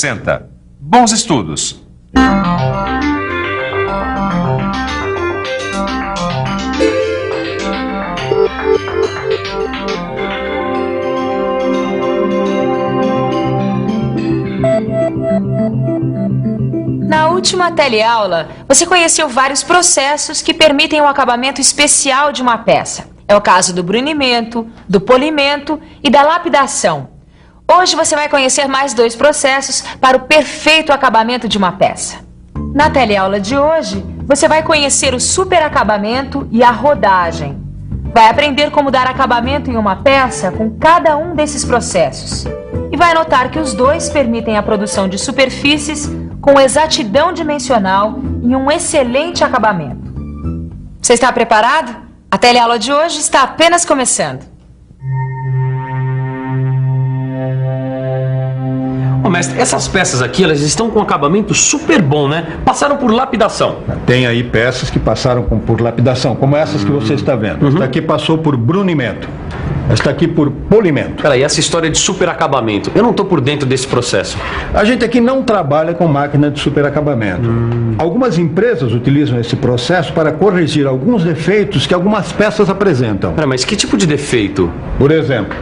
Senta. Bons estudos. Na última teleaula, você conheceu vários processos que permitem o acabamento especial de uma peça. É o caso do brunimento, do polimento e da lapidação. Hoje você vai conhecer mais 2 processos para o perfeito acabamento de uma peça. Na teleaula de hoje, você vai conhecer o superacabamento e a rodagem. Vai aprender como dar acabamento em uma peça com cada um desses processos. E vai notar que os 2 permitem a produção de superfícies com exatidão dimensional e um excelente acabamento. Você está preparado? A teleaula de hoje está apenas começando. Ô, mestre, essas peças aqui, elas estão com um acabamento super bom, né? Passaram por lapidação. Tem aí peças que passaram por lapidação, como essas que você está vendo. Esta aqui passou por brunimento. Esta aqui por polimento. Peraí, essa história de superacabamento, eu não estou por dentro desse processo. A gente aqui não trabalha com máquina de superacabamento. Algumas empresas utilizam esse processo para corrigir alguns defeitos que algumas peças apresentam. Pera, mas que tipo de defeito? Por exemplo,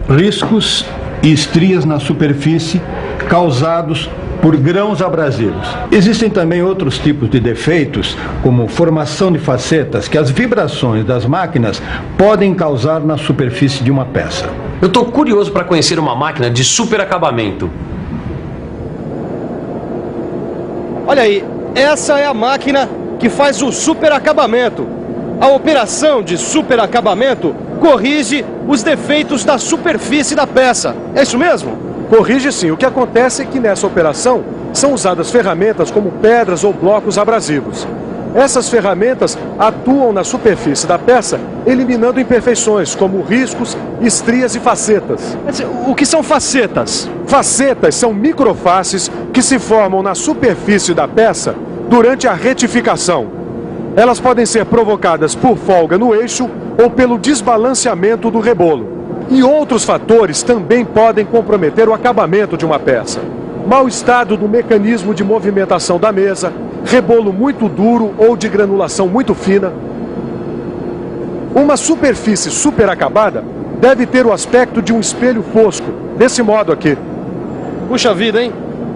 riscos e estrias na superfície causados por grãos abrasivos. Existem também outros tipos de defeitos, como formação de facetas, que as vibrações das máquinas podem causar na superfície de uma peça. Eu estou curioso para conhecer uma máquina de superacabamento. Olha aí, essa é a máquina que faz o superacabamento. A operação de superacabamento corrige os defeitos da superfície da peça. É isso mesmo? Corrige sim. O que acontece é que nessa operação são usadas ferramentas como pedras ou blocos abrasivos. Essas ferramentas atuam na superfície da peça, eliminando imperfeições como riscos, estrias e facetas. O que são facetas? Facetas são microfaces que se formam na superfície da peça durante a retificação. Elas podem ser provocadas por folga no eixo ou pelo desbalanceamento do rebolo. E outros fatores também podem comprometer o acabamento de uma peça. Mau estado do mecanismo de movimentação da mesa, rebolo muito duro ou de granulação muito fina. Uma superfície superacabada deve ter o aspecto de um espelho fosco, desse modo aqui. Puxa vida, hein?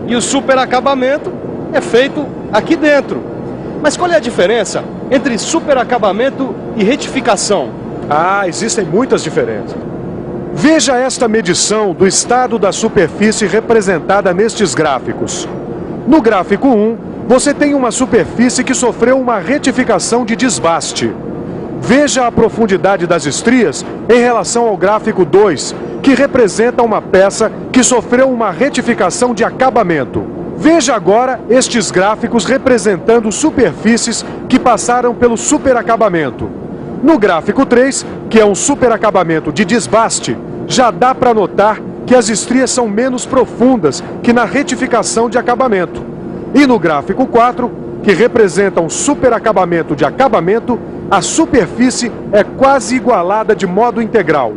E o superacabamento é feito aqui dentro. Mas qual é a diferença entre superacabamento e retificação? Ah, existem muitas diferenças. Veja esta medição do estado da superfície representada nestes gráficos. No gráfico 1, você tem uma superfície que sofreu uma retificação de desbaste. Veja a profundidade das estrias em relação ao gráfico 2, que representa uma peça que sofreu uma retificação de acabamento. Veja agora estes gráficos representando superfícies que passaram pelo superacabamento. No gráfico 3, que é um superacabamento de desbaste, já dá para notar que as estrias são menos profundas que na retificação de acabamento. E no gráfico 4, que representa um superacabamento de acabamento, a superfície é quase igualada de modo integral.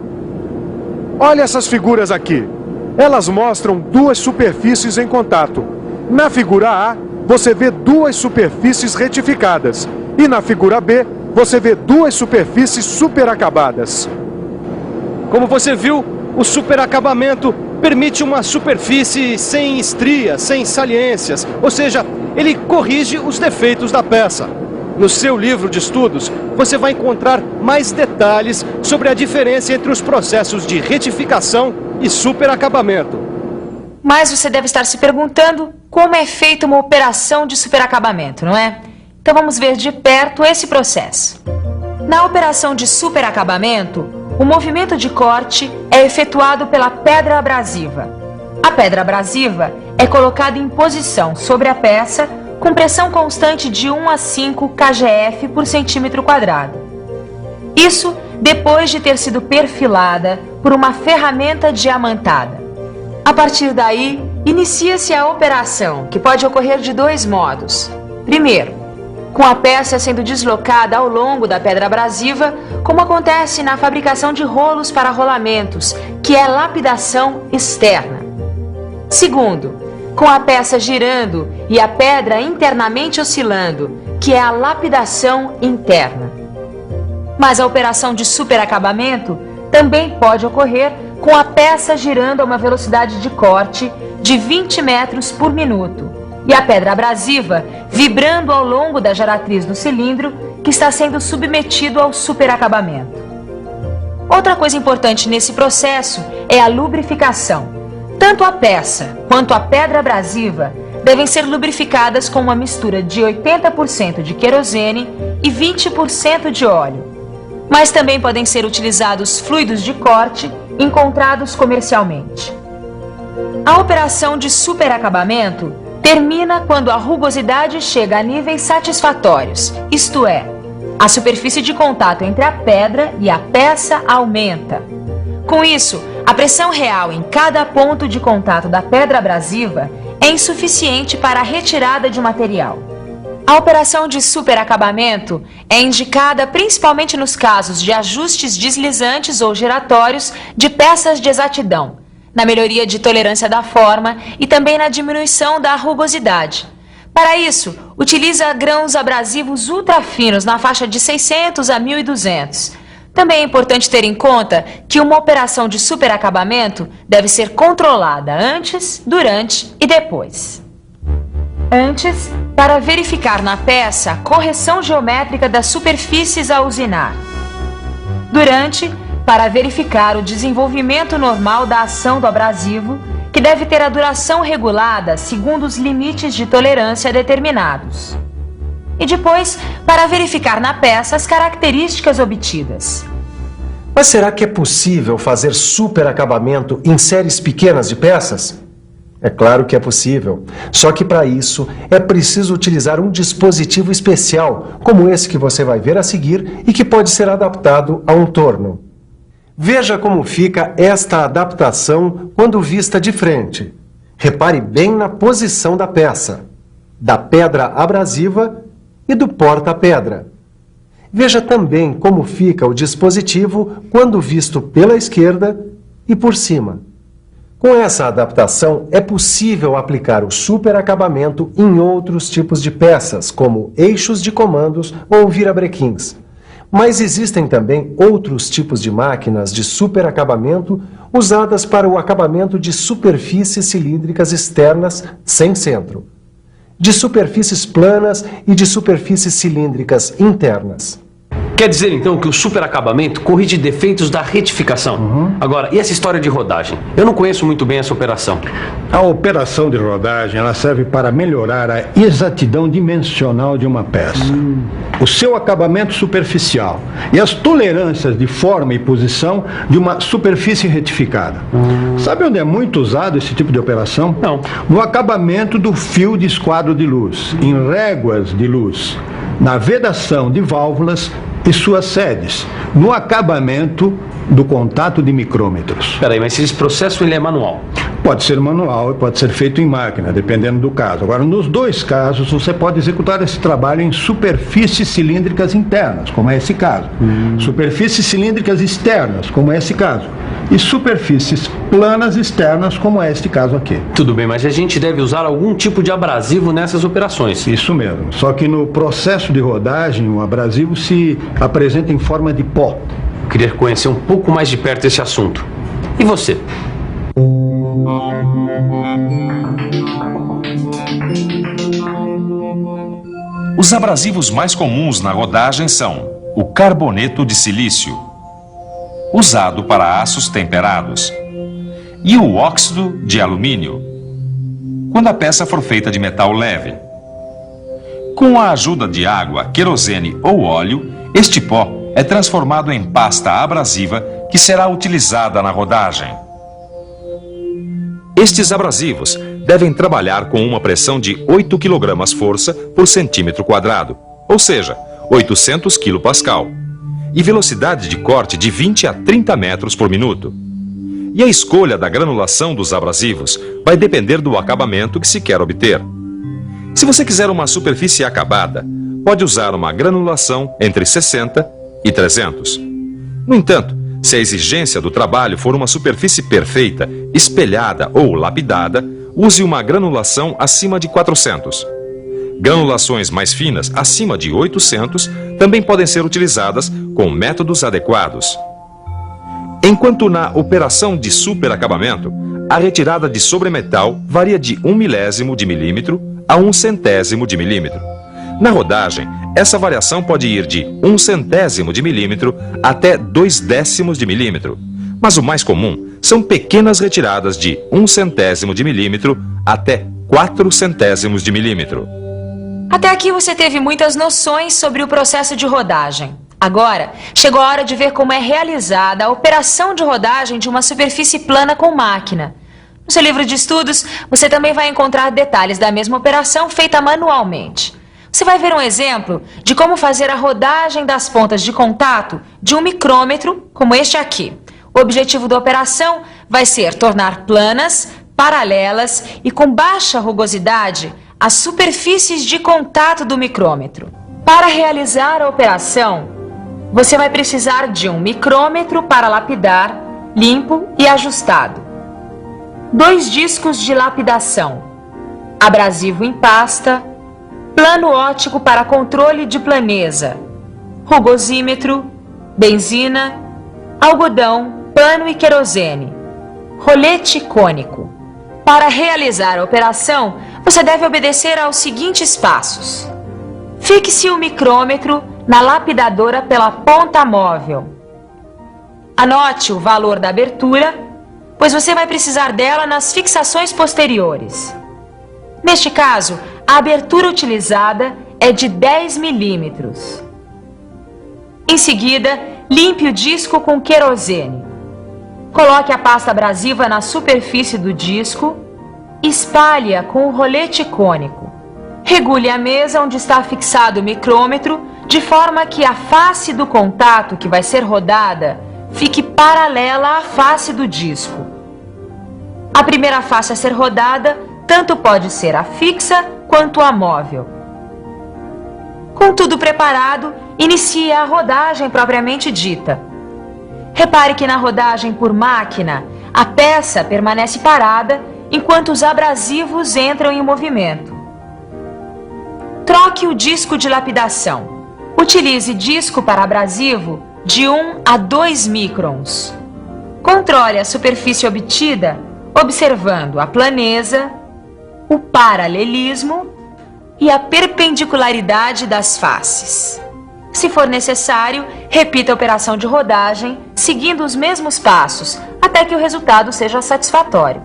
Olha essas figuras aqui. Elas mostram 2 superfícies em contato. Na figura A, você vê 2 superfícies retificadas. E na figura B, você vê 2 superfícies superacabadas. Como você viu, o superacabamento permite uma superfície sem estrias, sem saliências, ou seja, ele corrige os defeitos da peça. No seu livro de estudos, você vai encontrar mais detalhes sobre a diferença entre os processos de retificação e superacabamento. Mas você deve estar se perguntando como é feita uma operação de superacabamento, não é? Então vamos ver de perto esse processo. Na operação de superacabamento, o movimento de corte é efetuado pela pedra abrasiva. A pedra abrasiva é colocada em posição sobre a peça com pressão constante de 1 a 5 kgf por centímetro quadrado. Isso depois de ter sido perfilada por uma ferramenta diamantada. A partir daí, inicia-se a operação, que pode ocorrer de 2 modos. Primeiro, com a peça sendo deslocada ao longo da pedra abrasiva, como acontece na fabricação de rolos para rolamentos, que é lapidação externa. Segundo, com a peça girando e a pedra internamente oscilando, que é a lapidação interna. Mas a operação de superacabamento também pode ocorrer com a peça girando a uma velocidade de corte de 20 metros por minuto e a pedra abrasiva vibrando ao longo da geratriz do cilindro que está sendo submetido ao superacabamento. Outra coisa importante nesse processo é a lubrificação. Tanto a peça quanto a pedra abrasiva devem ser lubrificadas com uma mistura de 80% de querosene e 20% de óleo. Mas também podem ser utilizados fluidos de corte encontrados comercialmente. A operação de superacabamento termina quando a rugosidade chega a níveis satisfatórios, isto é, a superfície de contato entre a pedra e a peça aumenta. Com isso, a pressão real em cada ponto de contato da pedra abrasiva é insuficiente para a retirada de material. A operação de superacabamento é indicada principalmente nos casos de ajustes deslizantes ou giratórios de peças de exatidão, na melhoria de tolerância da forma e também na diminuição da rugosidade. Para isso, utiliza grãos abrasivos ultrafinos na faixa de 600 a 1.200. Também é importante ter em conta que uma operação de superacabamento deve ser controlada antes, durante e depois. Antes, para verificar na peça a correção geométrica das superfícies a usinar. Durante, para verificar o desenvolvimento normal da ação do abrasivo, que deve ter a duração regulada segundo os limites de tolerância determinados. E depois, para verificar na peça as características obtidas. Mas será que é possível fazer superacabamento em séries pequenas de peças? É claro que é possível, só que para isso é preciso utilizar um dispositivo especial, como esse que você vai ver a seguir e que pode ser adaptado a um torno. Veja como fica esta adaptação quando vista de frente. Repare bem na posição da peça, da pedra abrasiva e do porta-pedra. Veja também como fica o dispositivo quando visto pela esquerda e por cima. Com essa adaptação, é possível aplicar o superacabamento em outros tipos de peças, como eixos de comandos ou virabrequins. Mas existem também outros tipos de máquinas de superacabamento usadas para o acabamento de superfícies cilíndricas externas sem centro, de superfícies planas e de superfícies cilíndricas internas. Quer dizer, então, que o superacabamento corrige defeitos da retificação. Agora, e essa história de rodagem? Eu não conheço muito bem essa operação. A operação de rodagem ela serve para melhorar a exatidão dimensional de uma peça, o seu acabamento superficial e as tolerâncias de forma e posição de uma superfície retificada. Sabe onde é muito usado esse tipo de operação? Não. No acabamento do fio de esquadro de luz, em réguas de luz, na vedação de válvulas e suas sedes, no acabamento do contato de micrômetros. Peraí, mas esse processo ele é manual? Pode ser manual e pode ser feito em máquina, dependendo do caso. Agora, nos dois casos, você pode executar esse trabalho em superfícies cilíndricas internas, como é esse caso. Superfícies cilíndricas externas, como é esse caso. E superfícies planas externas, como é este caso aqui. Tudo bem, mas a gente deve usar algum tipo de abrasivo nessas operações. Isso mesmo. Só que no processo de rodagem, o abrasivo se apresenta em forma de pó. Eu queria conhecer um pouco mais de perto esse assunto. E você? Os abrasivos mais comuns na rodagem são o carboneto de silício, usado para aços temperados, e o óxido de alumínio, quando a peça for feita de metal leve. Com a ajuda de água, querosene ou óleo, este pó é transformado em pasta abrasiva que será utilizada na rodagem. Estes abrasivos devem trabalhar com uma pressão de 8 kg força por centímetro quadrado, ou seja, 800 kPa, e velocidade de corte de 20 a 30 metros por minuto. E a escolha da granulação dos abrasivos vai depender do acabamento que se quer obter. Se você quiser uma superfície acabada, pode usar uma granulação entre 60 e 300. No entanto, se a exigência do trabalho for uma superfície perfeita, espelhada ou lapidada, use uma granulação acima de 400. Granulações mais finas, acima de 800, também podem ser utilizadas com métodos adequados. Enquanto na operação de superacabamento, a retirada de sobremetal varia de 1/1000 de milímetro a 1/100 de milímetro. Na rodagem, essa variação pode ir de 1/100 de milímetro até 2/10 de milímetro. Mas o mais comum são pequenas retiradas de 1/100 de milímetro até 4/100 de milímetro. Até aqui você teve muitas noções sobre o processo de rodagem. Agora, chegou a hora de ver como é realizada a operação de rodagem de uma superfície plana com máquina. No seu livro de estudos, você também vai encontrar detalhes da mesma operação feita manualmente. Você vai ver um exemplo de como fazer a rodagem das pontas de contato de um micrômetro, como este aqui. O objetivo da operação vai ser tornar planas, paralelas e com baixa rugosidade as superfícies de contato do micrômetro. Para realizar a operação, você vai precisar de um micrômetro para lapidar, limpo e ajustado. 2 discos de lapidação, abrasivo em pasta, plano óptico para controle de planeza, rugosímetro, benzina, algodão, pano e querosene, rolete cônico. Para realizar a operação, você deve obedecer aos seguintes passos. Fixe o micrômetro na lapidadora pela ponta móvel. Anote o valor da abertura, pois você vai precisar dela nas fixações posteriores. Neste caso, a abertura utilizada é de 10 milímetros. Em seguida, limpe o disco com querosene. Coloque a pasta abrasiva na superfície do disco, espalhe-a com o rolete cônico. Regule a mesa onde está fixado o micrômetro, de forma que a face do contato que vai ser rodada fique paralela à face do disco. A primeira face a ser rodada tanto pode ser a fixa quanto a móvel. Com tudo preparado, inicie a rodagem propriamente dita. Repare que na rodagem por máquina, a peça permanece parada enquanto os abrasivos entram em movimento. Troque o disco de lapidação. Utilize disco para abrasivo de 1 a 2 microns. Controle a superfície obtida observando a planeza, o paralelismo e a perpendicularidade das faces. Se for necessário, repita a operação de rodagem, seguindo os mesmos passos, até que o resultado seja satisfatório.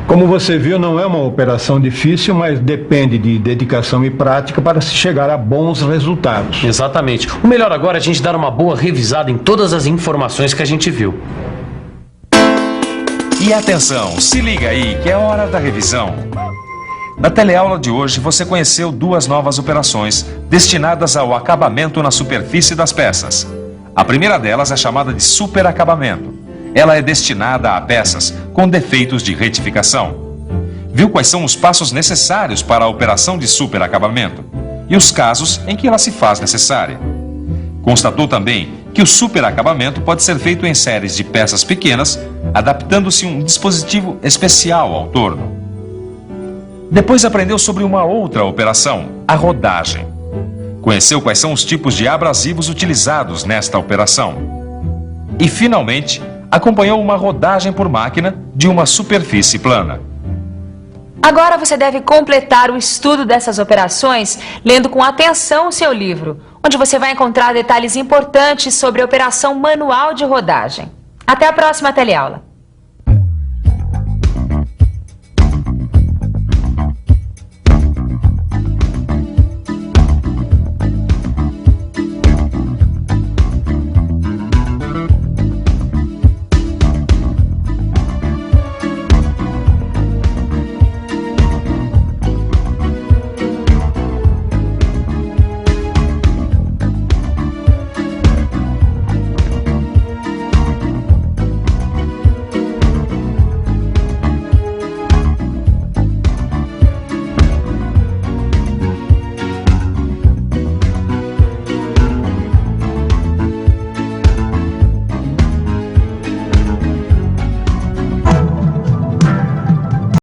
Como você viu, não é uma operação difícil, mas depende de dedicação e prática para se chegar a bons resultados. Exatamente. O melhor agora é a gente dar uma boa revisada em todas as informações que a gente viu. E atenção, se liga aí que é hora da revisão. Na teleaula de hoje você conheceu 2 novas operações destinadas ao acabamento na superfície das peças. A primeira delas é chamada de superacabamento. Ela é destinada a peças com defeitos de retificação. Viu quais são os passos necessários para a operação de superacabamento e os casos em que ela se faz necessária. Constatou também que o superacabamento pode ser feito em séries de peças pequenas, adaptando-se um dispositivo especial ao torno. Depois aprendeu sobre uma outra operação, a rodagem. Conheceu quais são os tipos de abrasivos utilizados nesta operação. E, finalmente, acompanhou uma rodagem por máquina de uma superfície plana. Agora você deve completar o estudo dessas operações lendo com atenção o seu livro, onde você vai encontrar detalhes importantes sobre a operação manual de rodagem. Até a próxima teleaula.